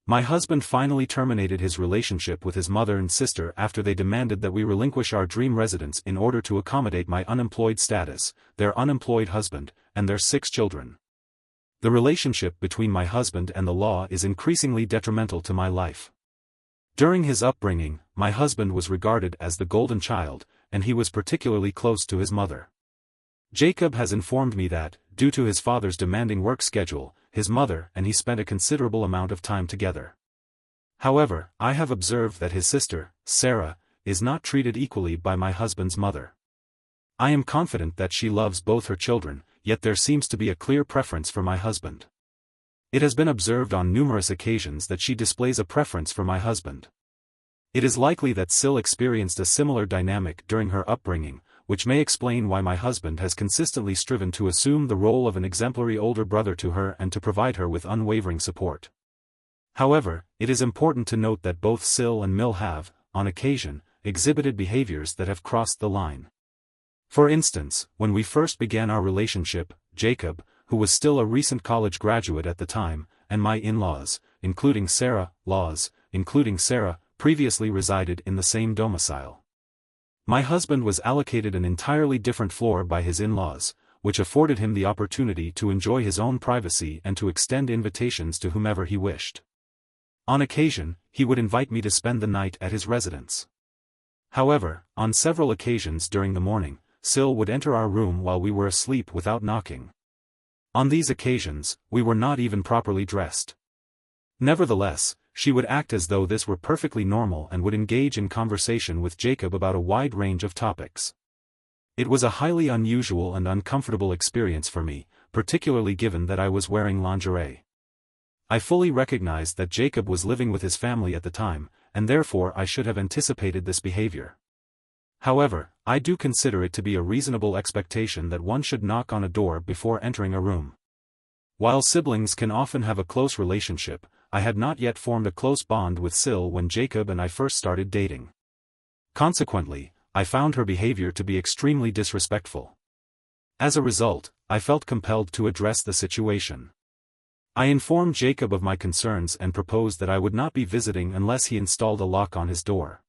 My husband finally terminated his relationship with his mother and sister after they demanded that we relinquish our dream residence in order to accommodate my unemployed status, their unemployed husband, and their 6 children. The relationship between my husband and the law is increasingly detrimental to my life. During his upbringing, my husband was regarded as the golden child, and he was particularly close to his mother. Jacob has informed me that, due to his father's demanding work schedule, his mother and he spent a considerable amount of time together. However, I have observed that his sister, Sarah, is not treated equally by my husband's mother. I am confident that she loves both her children, yet there seems to be a clear preference for my husband. It has been observed on numerous occasions that she displays a preference for my husband. It is likely that Sil experienced a similar dynamic during her upbringing, which may explain why my husband has consistently striven to assume the role of an exemplary older brother to her and to provide her with unwavering support. However, it is important to note that both Sil and Mill have, on occasion, exhibited behaviors that have crossed the line. For instance, when we first began our relationship, Jacob, who was still a recent college graduate at the time, and my in-laws, including Sarah, previously resided in the same domicile. My husband was allocated an entirely different floor by his in-laws, which afforded him the opportunity to enjoy his own privacy and to extend invitations to whomever he wished. On occasion, he would invite me to spend the night at his residence. However, on several occasions during the morning, Sil would enter our room while we were asleep without knocking. On these occasions, we were not even properly dressed. Nevertheless, she would act as though this were perfectly normal and would engage in conversation with Jacob about a wide range of topics. It was a highly unusual and uncomfortable experience for me, particularly given that I was wearing lingerie. I fully recognized that Jacob was living with his family at the time, and therefore I should have anticipated this behavior. However, I do consider it to be a reasonable expectation that one should knock on a door before entering a room. While siblings can often have a close relationship, I had not yet formed a close bond with Sil when Jacob and I first started dating. Consequently, I found her behavior to be extremely disrespectful. As a result, I felt compelled to address the situation. I informed Jacob of my concerns and proposed that I would not be visiting unless he installed a lock on his door.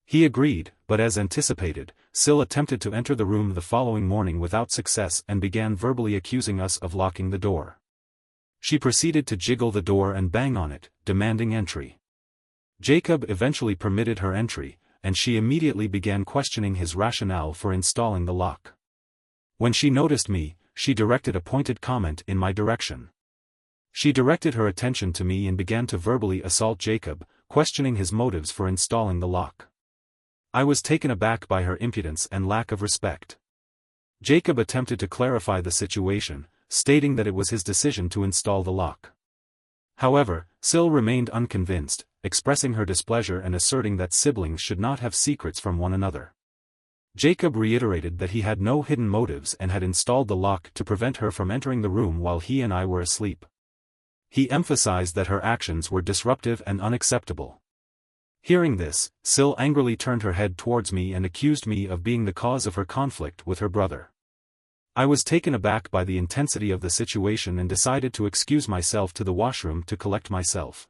He agreed, but as anticipated, Sil attempted to enter the room the following morning without success and began verbally accusing us of locking the door. She proceeded to jiggle the door and bang on it, demanding entry. Jacob eventually permitted her entry, and she immediately began questioning his rationale for installing the lock. When she noticed me, she directed a pointed comment in my direction. She directed her attention to me and began to verbally assault Jacob, questioning his motives for installing the lock. I was taken aback by her impudence and lack of respect. Jacob attempted to clarify the situation, stating that it was his decision to install the lock. However, Sil remained unconvinced, expressing her displeasure and asserting that siblings should not have secrets from one another. Jacob reiterated that he had no hidden motives and had installed the lock to prevent her from entering the room while he and I were asleep. He emphasized that her actions were disruptive and unacceptable. Hearing this, Sil angrily turned her head towards me and accused me of being the cause of her conflict with her brother. I was taken aback by the intensity of the situation and decided to excuse myself to the washroom to collect myself.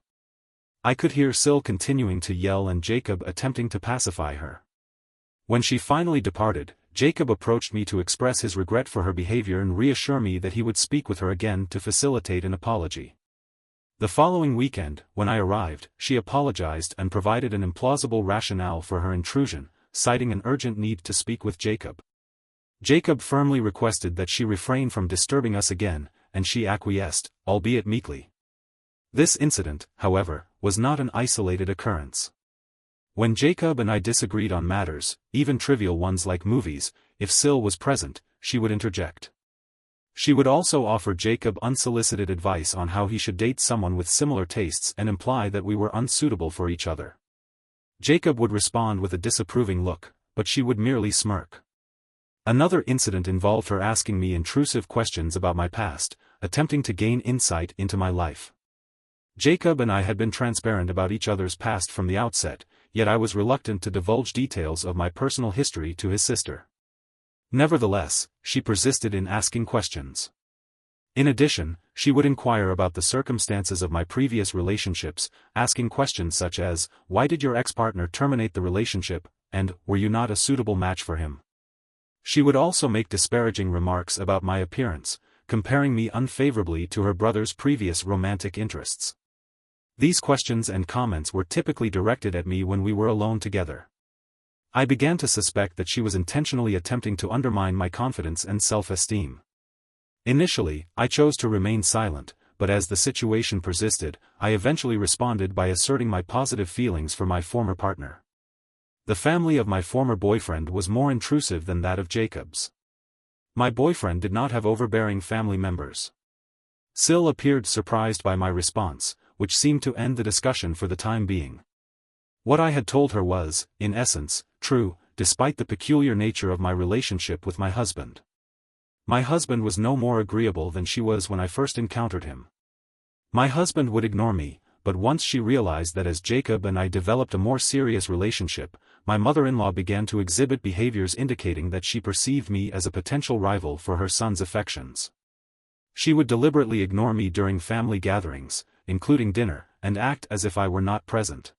I could hear Sil continuing to yell and Jacob attempting to pacify her. When she finally departed, Jacob approached me to express his regret for her behavior and reassure me that he would speak with her again to facilitate an apology. The following weekend, when I arrived, she apologized and provided an implausible rationale for her intrusion, citing an urgent need to speak with Jacob. Jacob firmly requested that she refrain from disturbing us again, and she acquiesced, albeit meekly. This incident, however, was not an isolated occurrence. When Jacob and I disagreed on matters, even trivial ones like movies, if Sil was present, she would interject. She would also offer Jacob unsolicited advice on how he should date someone with similar tastes and imply that we were unsuitable for each other. Jacob would respond with a disapproving look, but she would merely smirk. Another incident involved her asking me intrusive questions about my past, attempting to gain insight into my life. Jacob and I had been transparent about each other's past from the outset, yet I was reluctant to divulge details of my personal history to his sister. Nevertheless, she persisted in asking questions. In addition, she would inquire about the circumstances of my previous relationships, asking questions such as, "Why did your ex-partner terminate the relationship?" and "Were you not a suitable match for him?" She would also make disparaging remarks about my appearance, comparing me unfavorably to her brother's previous romantic interests. These questions and comments were typically directed at me when we were alone together. I began to suspect that she was intentionally attempting to undermine my confidence and self-esteem. Initially, I chose to remain silent, but as the situation persisted, I eventually responded by asserting my positive feelings for my former partner. The family of my former boyfriend was more intrusive than that of Jacob's. My boyfriend did not have overbearing family members. Sil appeared surprised by my response, which seemed to end the discussion for the time being. What I had told her was, in essence, true, despite the peculiar nature of my relationship with my husband. My husband was no more agreeable than she was when I first encountered him. My husband would ignore me, but once she realized that as Jacob and I developed a more serious relationship, my mother-in-law began to exhibit behaviors indicating that she perceived me as a potential rival for her son's affections. She would deliberately ignore me during family gatherings, including dinner, and act as if I were not present.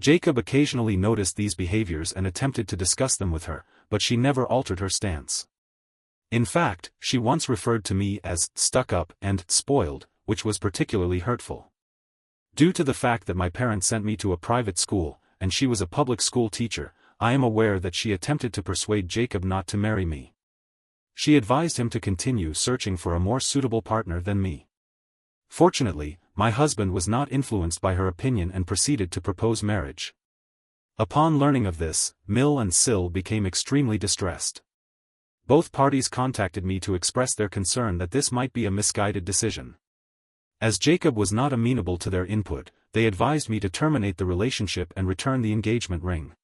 Jacob occasionally noticed these behaviors and attempted to discuss them with her, but she never altered her stance. In fact, she once referred to me as stuck-up and spoiled, which was particularly hurtful. Due to the fact that my parents sent me to a private school, and she was a public school teacher, I am aware that she attempted to persuade Jacob not to marry me. She advised him to continue searching for a more suitable partner than me. Fortunately, my husband was not influenced by her opinion and proceeded to propose marriage. Upon learning of this, Mill and Sil became extremely distressed. Both parties contacted me to express their concern that this might be a misguided decision. As Jacob was not amenable to their input, they advised me to terminate the relationship and return the engagement ring.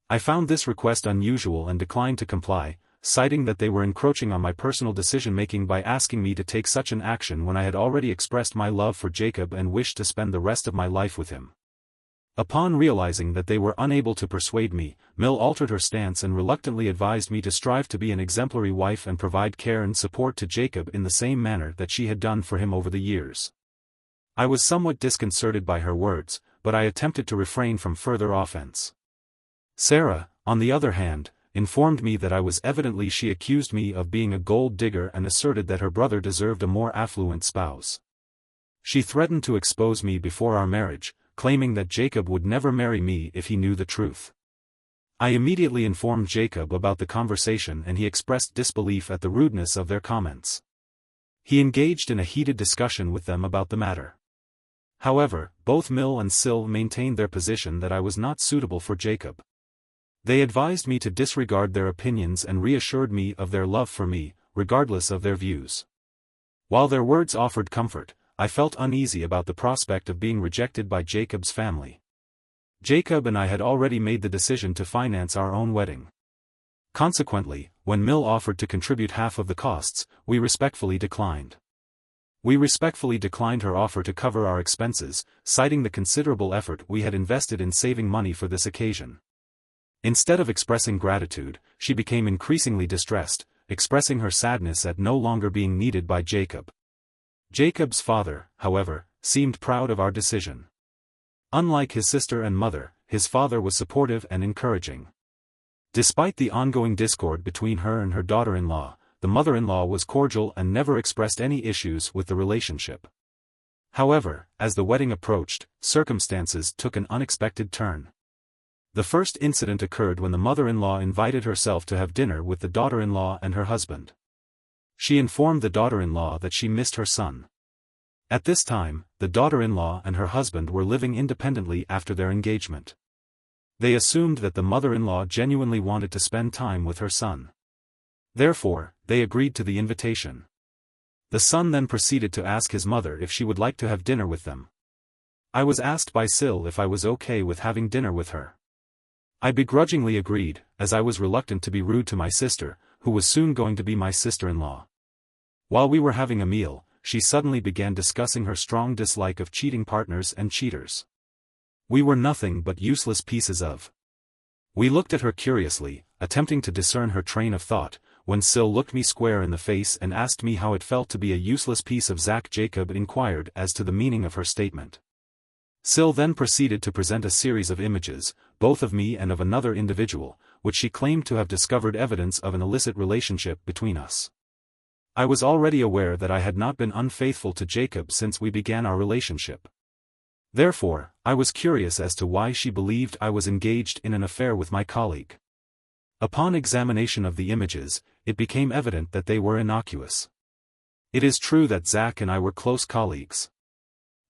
I found this request unusual and declined to comply, citing that they were encroaching on my personal decision-making by asking me to take such an action when I had already expressed my love for Jacob and wished to spend the rest of my life with him. Upon realizing that they were unable to persuade me, Mill altered her stance and reluctantly advised me to strive to be an exemplary wife and provide care and support to Jacob in the same manner that she had done for him over the years. I was somewhat disconcerted by her words, but I attempted to refrain from further offense. Sarah, on the other hand, informed me that she accused me of being a gold digger and asserted that her brother deserved a more affluent spouse. She threatened to expose me before our marriage, claiming that Jacob would never marry me if he knew the truth. I immediately informed Jacob about the conversation and he expressed disbelief at the rudeness of their comments. He engaged in a heated discussion with them about the matter. However, both Mill and Sil maintained their position that I was not suitable for Jacob. They advised me to disregard their opinions and reassured me of their love for me, regardless of their views. While their words offered comfort, I felt uneasy about the prospect of being rejected by Jacob's family. Jacob and I had already made the decision to finance our own wedding. Consequently, when Mill offered to contribute half of the costs, we respectfully declined. We respectfully declined her offer to cover our expenses, citing the considerable effort we had invested in saving money for this occasion. Instead of expressing gratitude, she became increasingly distressed, expressing her sadness at no longer being needed by Jacob. Jacob's father, however, seemed proud of our decision. Unlike his sister and mother, his father was supportive and encouraging. Despite the ongoing discord between her and her daughter-in-law, the mother-in-law was cordial and never expressed any issues with the relationship. However, as the wedding approached, circumstances took an unexpected turn. The first incident occurred when the mother-in-law invited herself to have dinner with the daughter-in-law and her husband. She informed the daughter-in-law that she missed her son. At this time, the daughter-in-law and her husband were living independently after their engagement. They assumed that the mother-in-law genuinely wanted to spend time with her son. Therefore, they agreed to the invitation. The son then proceeded to ask his mother if she would like to have dinner with them. I was asked by Sil if I was okay with having dinner with her. I begrudgingly agreed, as I was reluctant to be rude to my sister, who was soon going to be my sister-in-law. While we were having a meal, she suddenly began discussing her strong dislike of cheating partners and cheaters. We were nothing but useless pieces of. We looked at her curiously, attempting to discern her train of thought, when Sil looked me square in the face and asked me how it felt to be a useless piece of Zach. Jacob inquired as to the meaning of her statement. Sil then proceeded to present a series of images, both of me and of another individual, which she claimed to have discovered evidence of an illicit relationship between us. I was already aware that I had not been unfaithful to Jacob since we began our relationship. Therefore, I was curious as to why she believed I was engaged in an affair with my colleague. Upon examination of the images, it became evident that they were innocuous. It is true that Zach and I were close colleagues.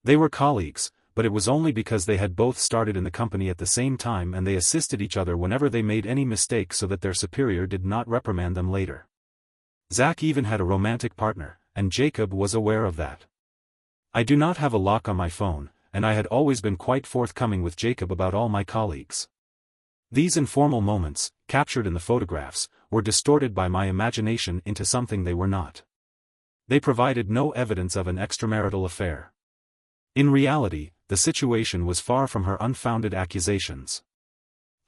They were colleagues, but it was only because they had both started in the company at the same time and they assisted each other whenever they made any mistake so that their superior did not reprimand them later. Zach even had a romantic partner, and Jacob was aware of that. I do not have a lock on my phone, and I had always been quite forthcoming with Jacob about all my colleagues. These informal moments, captured in the photographs, were distorted by my imagination into something they were not. They provided no evidence of an extramarital affair. In reality, the situation was far from her unfounded accusations.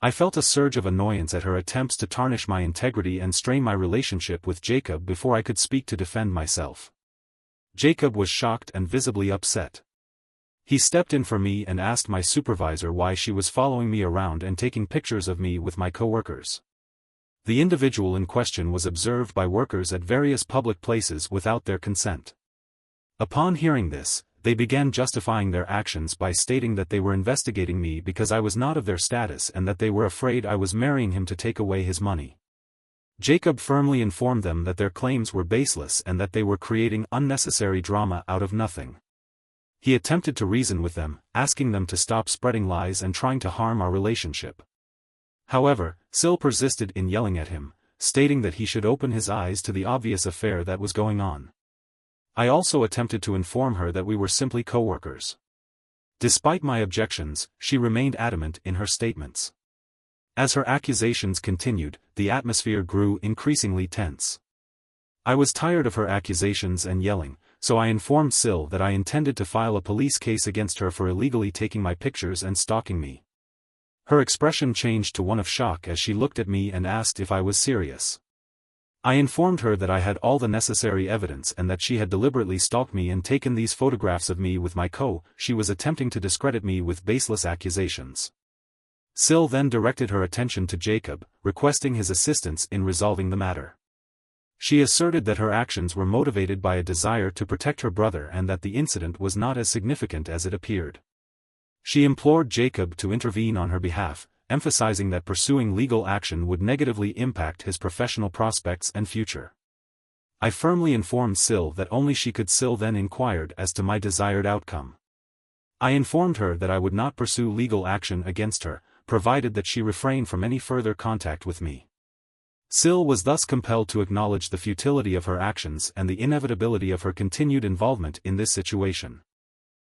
I felt a surge of annoyance at her attempts to tarnish my integrity and strain my relationship with Jacob before I could speak to defend myself. Jacob was shocked and visibly upset. He stepped in for me and asked my supervisor why she was following me around and taking pictures of me with my coworkers. The individual in question was observed by workers at various public places without their consent. Upon hearing this, they began justifying their actions by stating that they were investigating me because I was not of their status and that they were afraid I was marrying him to take away his money. Jacob firmly informed them that their claims were baseless and that they were creating unnecessary drama out of nothing. He attempted to reason with them, asking them to stop spreading lies and trying to harm our relationship. However, Sil persisted in yelling at him, stating that he should open his eyes to the obvious affair that was going on. I also attempted to inform her that we were simply co-workers. Despite my objections, she remained adamant in her statements. As her accusations continued, the atmosphere grew increasingly tense. I was tired of her accusations and yelling, so I informed Sil that I intended to file a police case against her for illegally taking my pictures and stalking me. Her expression changed to one of shock as she looked at me and asked if I was serious. I informed her that I had all the necessary evidence and that she had deliberately stalked me and taken these photographs of me with my she was attempting to discredit me with baseless accusations. Sil then directed her attention to Jacob, requesting his assistance in resolving the matter. She asserted that her actions were motivated by a desire to protect her brother and that the incident was not as significant as it appeared. She implored Jacob to intervene on her behalf, emphasizing that pursuing legal action would negatively impact his professional prospects and future. I firmly informed Sil that only she could. Sil then inquired as to my desired outcome. I informed her that I would not pursue legal action against her, provided that she refrained from any further contact with me. Sil was thus compelled to acknowledge the futility of her actions and the inevitability of her continued involvement in this situation.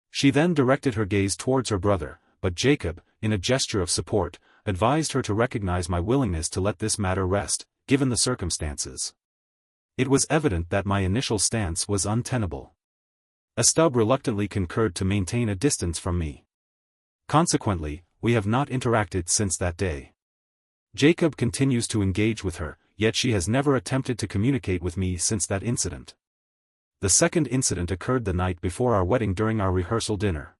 She then directed her gaze towards her brother, but Jacob, in a gesture of support, advised her to recognize my willingness to let this matter rest, given the circumstances. It was evident that my initial stance was untenable. Estub reluctantly concurred to maintain a distance from me. Consequently, we have not interacted since that day. Jacob continues to engage with her, yet she has never attempted to communicate with me since that incident. The second incident occurred the night before our wedding during our rehearsal dinner.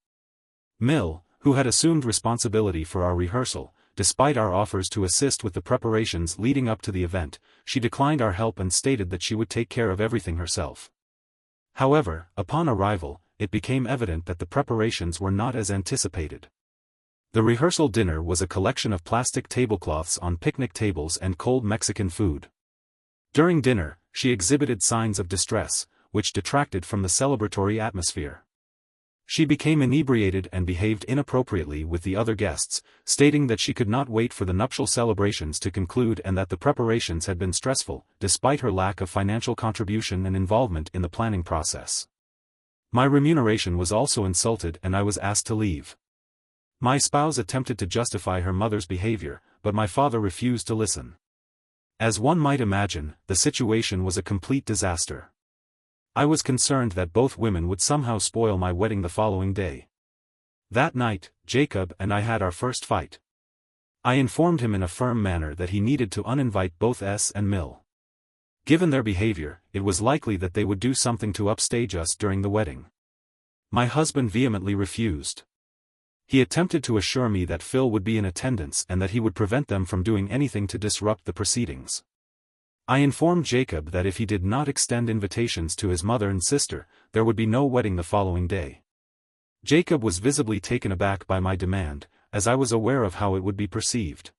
Mill, who had assumed responsibility for our rehearsal, despite our offers to assist with the preparations leading up to the event, she declined our help and stated that she would take care of everything herself. However, upon arrival, it became evident that the preparations were not as anticipated. The rehearsal dinner was a collection of plastic tablecloths on picnic tables and cold Mexican food. During dinner, she exhibited signs of distress, which detracted from the celebratory atmosphere. She became inebriated and behaved inappropriately with the other guests, stating that she could not wait for the nuptial celebrations to conclude and that the preparations had been stressful, despite her lack of financial contribution and involvement in the planning process. My remuneration was also insulted and I was asked to leave. My spouse attempted to justify her mother's behavior, but my father refused to listen. As one might imagine, the situation was a complete disaster. I was concerned that both women would somehow spoil my wedding the following day. That night, Jacob and I had our first fight. I informed him in a firm manner that he needed to uninvite both S and Mill. Given their behavior, it was likely that they would do something to upstage us during the wedding. My husband vehemently refused. He attempted to assure me that Phil would be in attendance and that he would prevent them from doing anything to disrupt the proceedings. I informed Jacob that if he did not extend invitations to his mother and sister, there would be no wedding the following day. Jacob was visibly taken aback by my demand, as I was aware of how it would be perceived.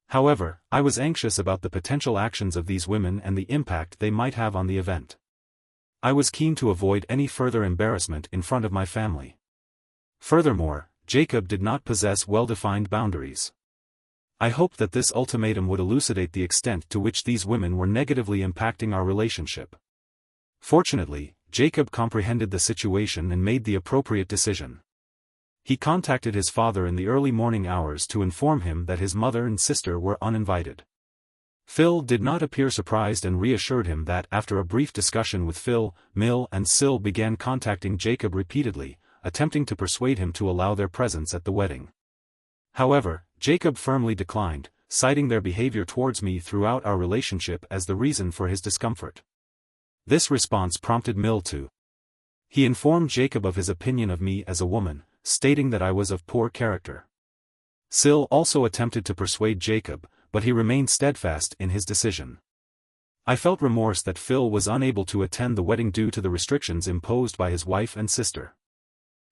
However, I was anxious about the potential actions of these women and the impact they might have on the event. I was keen to avoid any further embarrassment in front of my family. Furthermore, Jacob did not possess well-defined boundaries. I hoped that this ultimatum would elucidate the extent to which these women were negatively impacting our relationship. Fortunately, Jacob comprehended the situation and made the appropriate decision. He contacted his father in the early morning hours to inform him that his mother and sister were uninvited. Phil did not appear surprised and reassured him that after a brief discussion with Phil, Mill and Sil began contacting Jacob repeatedly, attempting to persuade him to allow their presence at the wedding. However, Jacob firmly declined, citing their behavior towards me throughout our relationship as the reason for his discomfort. This response prompted Mill to. He informed Jacob of his opinion of me as a woman, stating that I was of poor character. Sil also attempted to persuade Jacob, but he remained steadfast in his decision. I felt remorse that Phil was unable to attend the wedding due to the restrictions imposed by his wife and sister.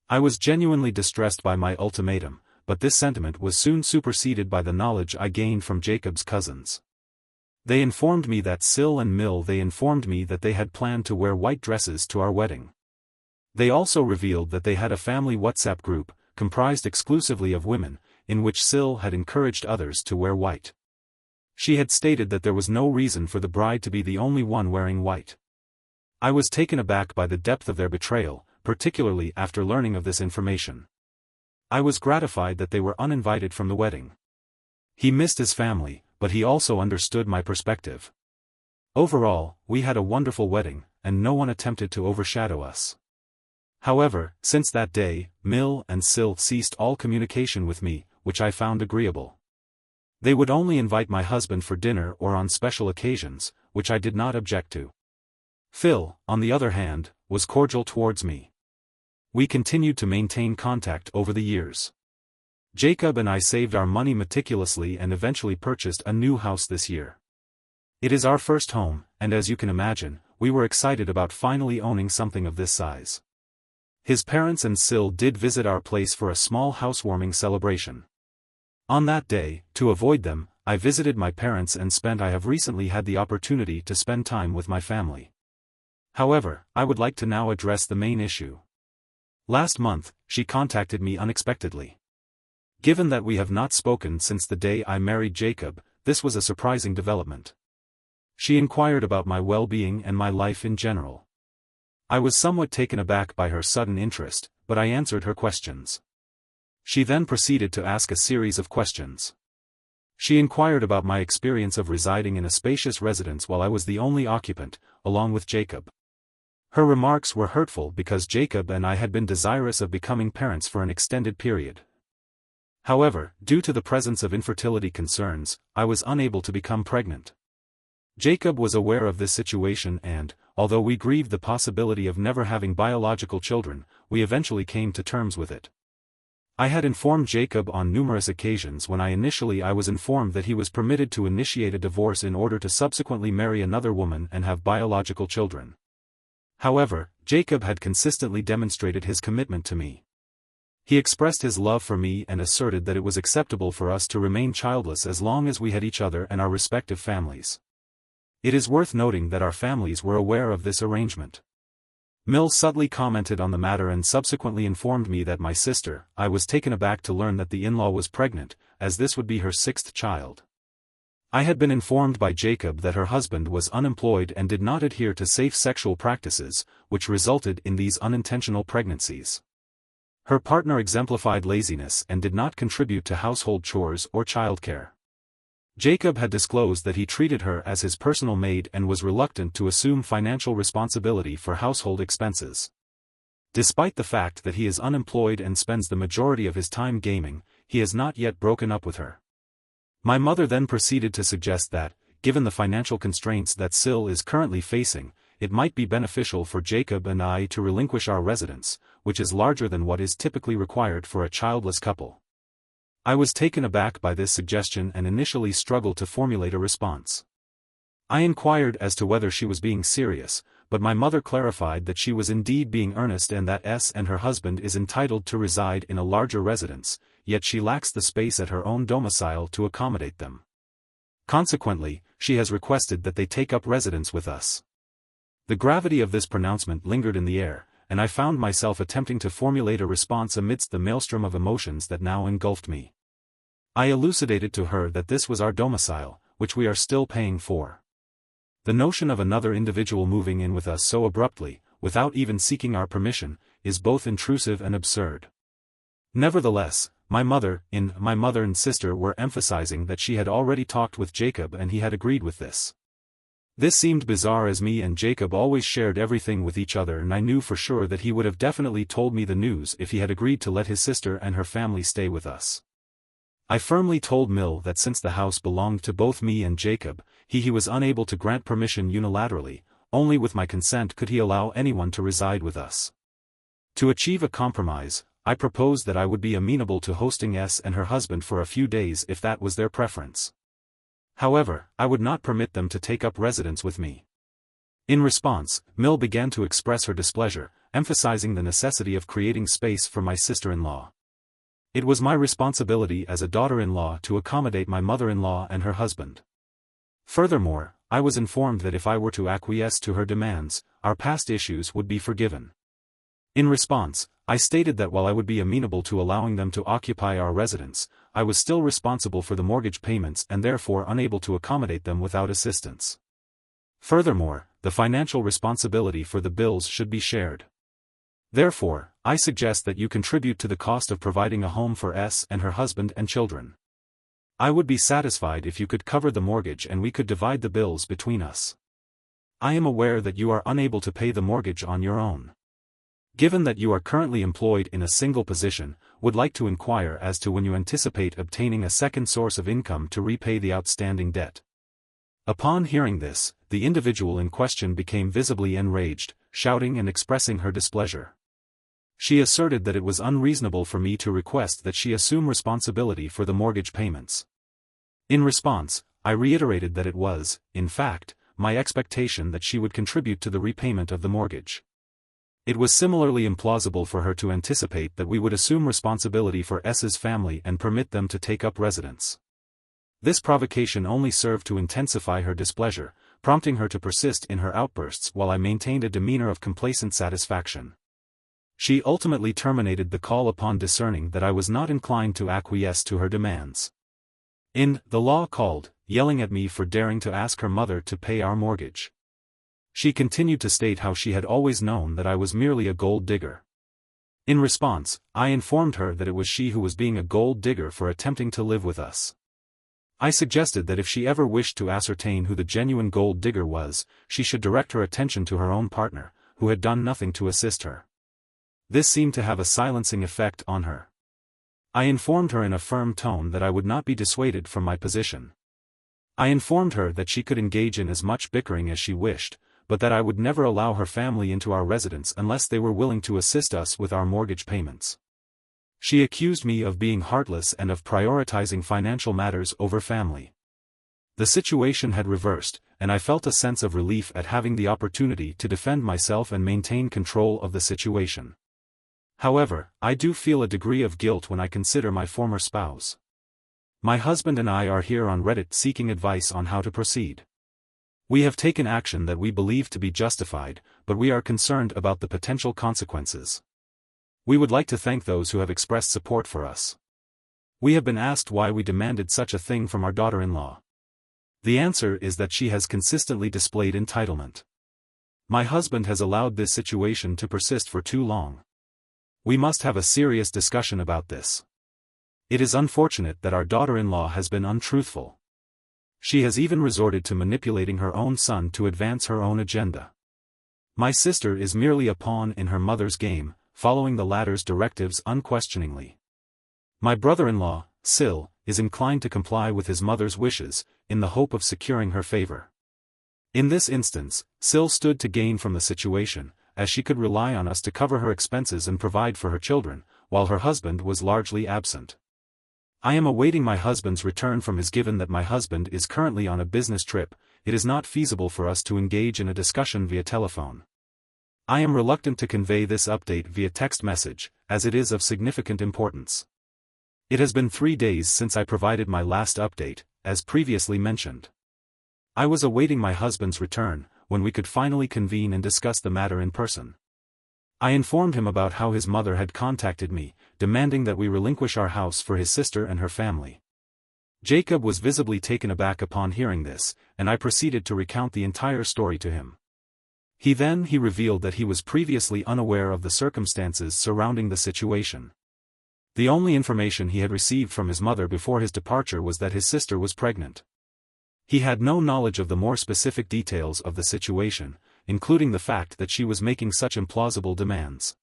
I was genuinely distressed by my ultimatum, but this sentiment was soon superseded by the knowledge I gained from Jacob's cousins. They informed me that Sil and Mill they had planned to wear white dresses to our wedding. They also revealed that they had a family WhatsApp group, comprised exclusively of women, in which Sil had encouraged others to wear white. She had stated that there was no reason for the bride to be the only one wearing white. I was taken aback by the depth of their betrayal, particularly after learning of this information. I was gratified that they were uninvited from the wedding. He missed his family, but he also understood my perspective. Overall, we had a wonderful wedding, and no one attempted to overshadow us. However, since that day, Mill and Sil ceased all communication with me, which I found agreeable. They would only invite my husband for dinner or on special occasions, which I did not object to. Phil, on the other hand, was cordial towards me. We continued to maintain contact over the years. Jacob and I saved our money meticulously and eventually purchased a new house this year. It is our first home, and as you can imagine, we were excited about finally owning something of this size. His parents and Sil did visit our place for a small housewarming celebration. On that day, to avoid them, I visited my parents and I have recently had the opportunity to spend time with my family. However, I would like to now address the main issue. Last month, she contacted me unexpectedly. Given that we have not spoken since the day I married Jacob, this was a surprising development. She inquired about my well-being and my life in general. I was somewhat taken aback by her sudden interest, but I answered her questions. She then proceeded to ask a series of questions. She inquired about my experience of residing in a spacious residence while I was the only occupant, along with Jacob. Her remarks were hurtful because Jacob and I had been desirous of becoming parents for an extended period. However, due to the presence of infertility concerns, I was unable to become pregnant. Jacob was aware of this situation and, although we grieved the possibility of never having biological children, we eventually came to terms with it. I had informed Jacob on numerous occasions when I was informed that he was permitted to initiate a divorce in order to subsequently marry another woman and have biological children. However, Jacob had consistently demonstrated his commitment to me. He expressed his love for me and asserted that it was acceptable for us to remain childless as long as we had each other and our respective families. It is worth noting that our families were aware of this arrangement. Mill subtly commented on the matter and subsequently informed me that my sister. I was taken aback to learn that the in-law was pregnant, as this would be her sixth child. I had been informed by Jacob that her husband was unemployed and did not adhere to safe sexual practices, which resulted in these unintentional pregnancies. Her partner exemplified laziness and did not contribute to household chores or childcare. Jacob had disclosed that he treated her as his personal maid and was reluctant to assume financial responsibility for household expenses. Despite the fact that he is unemployed and spends the majority of his time gaming, he has not yet broken up with her. My mother then proceeded to suggest that, given the financial constraints that Sil is currently facing, it might be beneficial for Jacob and I to relinquish our residence, which is larger than what is typically required for a childless couple. I was taken aback by this suggestion and initially struggled to formulate a response. I inquired as to whether she was being serious, but my mother clarified that she was indeed being earnest and that S and her husband is entitled to reside in a larger residence, yet she lacks the space at her own domicile to accommodate them. Consequently, she has requested that they take up residence with us. The gravity of this pronouncement lingered in the air, and I found myself attempting to formulate a response amidst the maelstrom of emotions that now engulfed me. I elucidated to her that this was our domicile, which we are still paying for. The notion of another individual moving in with us so abruptly, without even seeking our permission, is both intrusive and absurd. Nevertheless, my mother and sister were emphasizing that she had already talked with Jacob and he had agreed with this. This seemed bizarre as me and Jacob always shared everything with each other, and I knew for sure that he would have definitely told me the news if he had agreed to let his sister and her family stay with us. I firmly told Mill that since the house belonged to both me and Jacob, he was unable to grant permission unilaterally, only with my consent could he allow anyone to reside with us. To achieve a compromise, I proposed that I would be amenable to hosting S and her husband for a few days if that was their preference. However, I would not permit them to take up residence with me. In response, Mill began to express her displeasure, emphasizing the necessity of creating space for my sister-in-law. It was my responsibility as a daughter-in-law to accommodate my mother-in-law and her husband. Furthermore, I was informed that if I were to acquiesce to her demands, our past issues would be forgiven. In response, I stated that while I would be amenable to allowing them to occupy our residence, I was still responsible for the mortgage payments and therefore unable to accommodate them without assistance. Furthermore, the financial responsibility for the bills should be shared. Therefore, I suggest that you contribute to the cost of providing a home for S and her husband and children. I would be satisfied if you could cover the mortgage and we could divide the bills between us. I am aware that you are unable to pay the mortgage on your own. Given that you are currently employed in a single position, would like to inquire as to when you anticipate obtaining a second source of income to repay the outstanding debt. Upon hearing this, the individual in question became visibly enraged, shouting and expressing her displeasure. She asserted that it was unreasonable for me to request that she assume responsibility for the mortgage payments. In response, I reiterated that it was, in fact, my expectation that she would contribute to the repayment of the mortgage. It was similarly implausible for her to anticipate that we would assume responsibility for S's family and permit them to take up residence. This provocation only served to intensify her displeasure, prompting her to persist in her outbursts while I maintained a demeanor of complacent satisfaction. She ultimately terminated the call upon discerning that I was not inclined to acquiesce to her demands. In The Law Called, yelling at me for daring to ask her mother to pay our mortgage. She continued to state how she had always known that I was merely a gold digger. In response, I informed her that it was she who was being a gold digger for attempting to live with us. I suggested that if she ever wished to ascertain who the genuine gold digger was, she should direct her attention to her own partner, who had done nothing to assist her. This seemed to have a silencing effect on her. I informed her in a firm tone that I would not be dissuaded from my position. I informed her that she could engage in as much bickering as she wished, but that I would never allow her family into our residence unless they were willing to assist us with our mortgage payments. She accused me of being heartless and of prioritizing financial matters over family. The situation had reversed, and I felt a sense of relief at having the opportunity to defend myself and maintain control of the situation. However, I do feel a degree of guilt when I consider my former spouse. My husband and I are here on Reddit seeking advice on how to proceed. We have taken action that we believe to be justified, but we are concerned about the potential consequences. We would like to thank those who have expressed support for us. We have been asked why we demanded such a thing from our daughter-in-law. The answer is that she has consistently displayed entitlement. My husband has allowed this situation to persist for too long. We must have a serious discussion about this. It is unfortunate that our daughter-in-law has been untruthful. She has even resorted to manipulating her own son to advance her own agenda. My sister is merely a pawn in her mother's game, following the latter's directives unquestioningly. My brother-in-law, Sil, is inclined to comply with his mother's wishes, in the hope of securing her favor. In this instance, Sil stood to gain from the situation, as she could rely on us to cover her expenses and provide for her children, while her husband was largely absent. I am awaiting my husband's return from his. Given that my husband is currently on a business trip, it is not feasible for us to engage in a discussion via telephone. I am reluctant to convey this update via text message, as it is of significant importance. It has been 3 days since I provided my last update, as previously mentioned. I was awaiting my husband's return, when we could finally convene and discuss the matter in person. I informed him about how his mother had contacted me, demanding that we relinquish our house for his sister and her family. Jacob was visibly taken aback upon hearing this, and I proceeded to recount the entire story to him. He revealed that he was previously unaware of the circumstances surrounding the situation. The only information he had received from his mother before his departure was that his sister was pregnant. He had no knowledge of the more specific details of the situation, including the fact that she was making such implausible demands.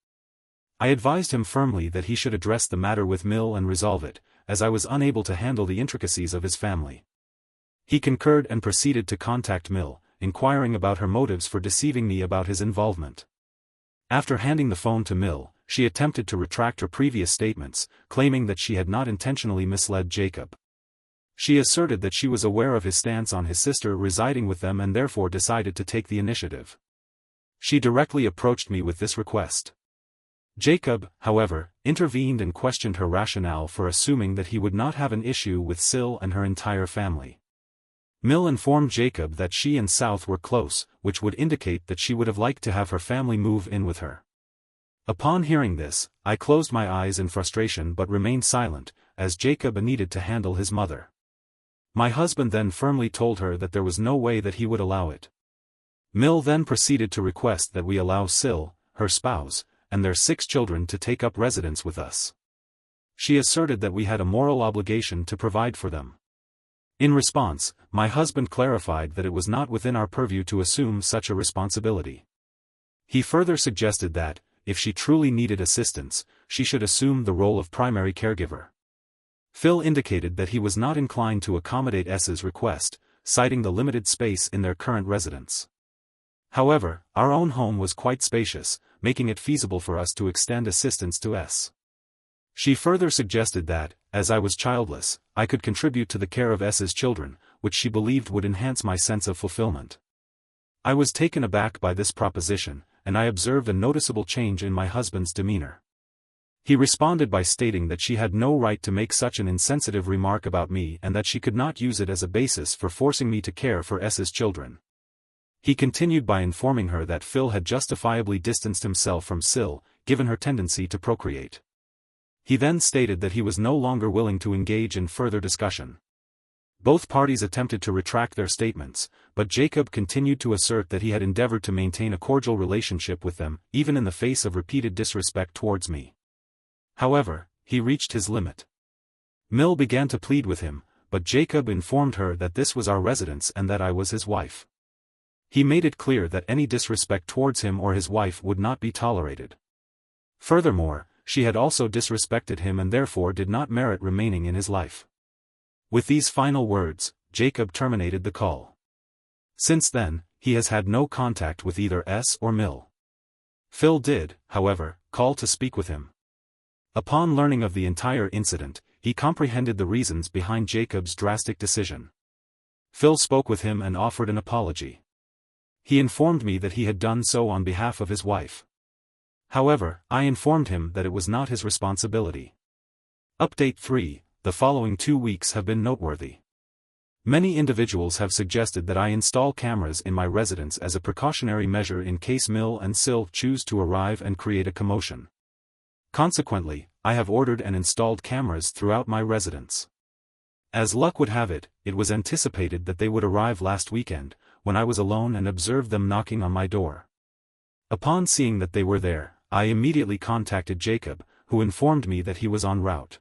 I advised him firmly that he should address the matter with Mill and resolve it, as I was unable to handle the intricacies of his family. He concurred and proceeded to contact Mill, inquiring about her motives for deceiving me about his involvement. After handing the phone to Mill, she attempted to retract her previous statements, claiming that she had not intentionally misled Jacob. She asserted that she was aware of his stance on his sister residing with them and therefore decided to take the initiative. She directly approached me with this request. Jacob, however, intervened and questioned her rationale for assuming that he would not have an issue with Sil and her entire family. Mill informed Jacob that she and South were close, which would indicate that she would have liked to have her family move in with her. Upon hearing this, I closed my eyes in frustration but remained silent, as Jacob needed to handle his mother. My husband then firmly told her that there was no way that he would allow it. Mill then proceeded to request that we allow Sil, her spouse, and their 6 children to take up residence with us. She asserted that we had a moral obligation to provide for them. In response, my husband clarified that it was not within our purview to assume such a responsibility. He further suggested that, if she truly needed assistance, she should assume the role of primary caregiver. Phil indicated that he was not inclined to accommodate S's request, citing the limited space in their current residence. However, our own home was quite spacious, making it feasible for us to extend assistance to S. She further suggested that, as I was childless, I could contribute to the care of S's children, which she believed would enhance my sense of fulfillment. I was taken aback by this proposition, and I observed a noticeable change in my husband's demeanor. He responded by stating that she had no right to make such an insensitive remark about me and that she could not use it as a basis for forcing me to care for S's children. He continued by informing her that Phil had justifiably distanced himself from Sil, given her tendency to procreate. He then stated that he was no longer willing to engage in further discussion. Both parties attempted to retract their statements, but Jacob continued to assert that he had endeavored to maintain a cordial relationship with them, even in the face of repeated disrespect towards me. However, he reached his limit. Mill began to plead with him, but Jacob informed her that this was our residence and that I was his wife. He made it clear that any disrespect towards him or his wife would not be tolerated. Furthermore, she had also disrespected him and therefore did not merit remaining in his life. With these final words, Jacob terminated the call. Since then, he has had no contact with either S or Mill. Phil did, however, call to speak with him. Upon learning of the entire incident, he comprehended the reasons behind Jacob's drastic decision. Phil spoke with him and offered an apology. He informed me that he had done so on behalf of his wife. However, I informed him that it was not his responsibility. Update 3: The following 2 weeks have been noteworthy. Many individuals have suggested that I install cameras in my residence as a precautionary measure in case Mill and Sil choose to arrive and create a commotion. Consequently, I have ordered and installed cameras throughout my residence. As luck would have it, it was anticipated that they would arrive last weekend, when I was alone and observed them knocking on my door. Upon seeing that they were there, I immediately contacted Jacob, who informed me that he was en route.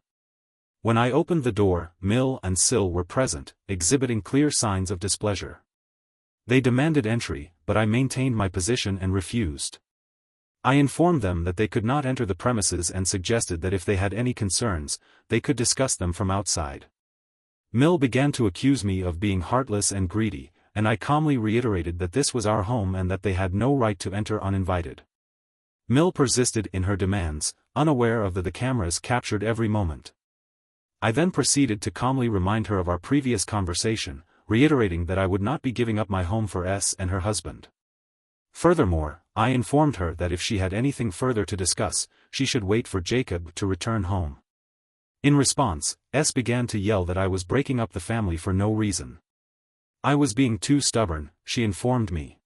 When I opened the door, Mill and Sil were present, exhibiting clear signs of displeasure. They demanded entry, but I maintained my position and refused. I informed them that they could not enter the premises and suggested that if they had any concerns, they could discuss them from outside. Mill began to accuse me of being heartless and greedy, and I calmly reiterated that this was our home and that they had no right to enter uninvited. Mill persisted in her demands, unaware of that the cameras captured every moment. I then proceeded to calmly remind her of our previous conversation, reiterating that I would not be giving up my home for S and her husband. Furthermore, I informed her that if she had anything further to discuss, she should wait for Jacob to return home. In response, S began to yell that I was breaking up the family for no reason. I was being too stubborn, she informed me.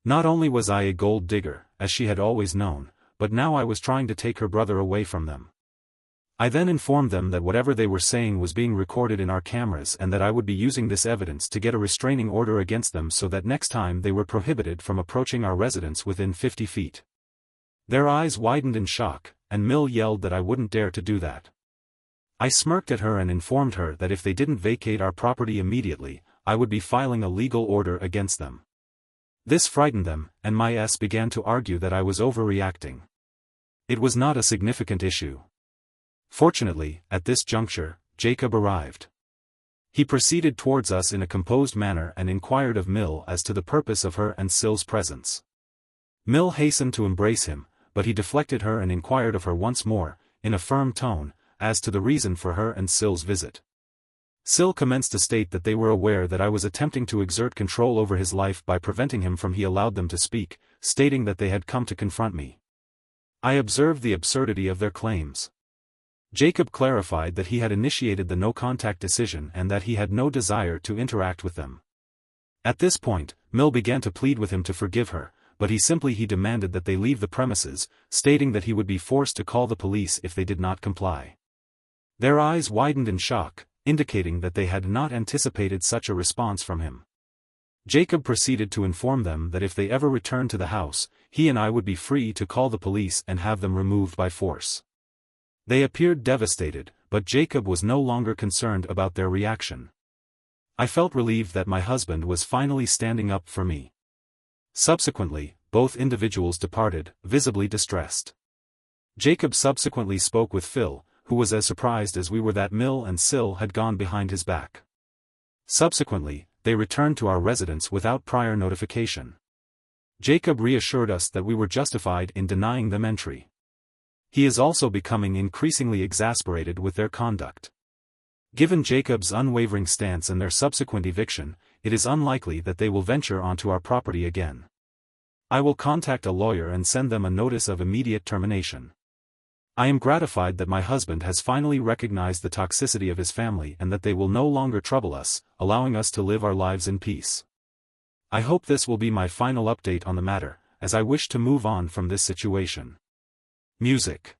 Not only was I a gold digger, as she had always known, but now I was trying to take her brother away from them. I then informed them that whatever they were saying was being recorded in our cameras and that I would be using this evidence to get a restraining order against them so that next time they were prohibited from approaching our residence within 50 feet. Their eyes widened in shock, and Mill yelled that I wouldn't dare to do that. I smirked at her and informed her that if they didn't vacate our property immediately, I would be filing a legal order against them. This frightened them, and my S began to argue that I was overreacting. It was not a significant issue. Fortunately, at this juncture, Jacob arrived. He proceeded towards us in a composed manner and inquired of Mill as to the purpose of her and Sill's presence. Mill hastened to embrace him, but he deflected her and inquired of her once more, in a firm tone, as to the reason for her and Sill's visit. Sill commenced to state that they were aware that I was attempting to exert control over his life by preventing him from he allowed them to speak, stating that they had come to confront me. I observed the absurdity of their claims. Jacob clarified that he had initiated the no-contact decision and that he had no desire to interact with them. At this point, Mill began to plead with him to forgive her, but he demanded that they leave the premises, stating that he would be forced to call the police if they did not comply. Their eyes widened in shock, indicating that they had not anticipated such a response from him. Jacob proceeded to inform them that if they ever returned to the house, he and I would be free to call the police and have them removed by force. They appeared devastated, but Jacob was no longer concerned about their reaction. I felt relieved that my husband was finally standing up for me. Subsequently, both individuals departed, visibly distressed. Jacob subsequently spoke with Phil, who was as surprised as we were that Mill and Sill had gone behind his back. Subsequently, they returned to our residence without prior notification. Jacob reassured us that we were justified in denying them entry. He is also becoming increasingly exasperated with their conduct. Given Jacob's unwavering stance and their subsequent eviction, it is unlikely that they will venture onto our property again. I will contact a lawyer and send them a notice of immediate termination. I am gratified that my husband has finally recognized the toxicity of his family and that they will no longer trouble us, allowing us to live our lives in peace. I hope this will be my final update on the matter, as I wish to move on from this situation. Music.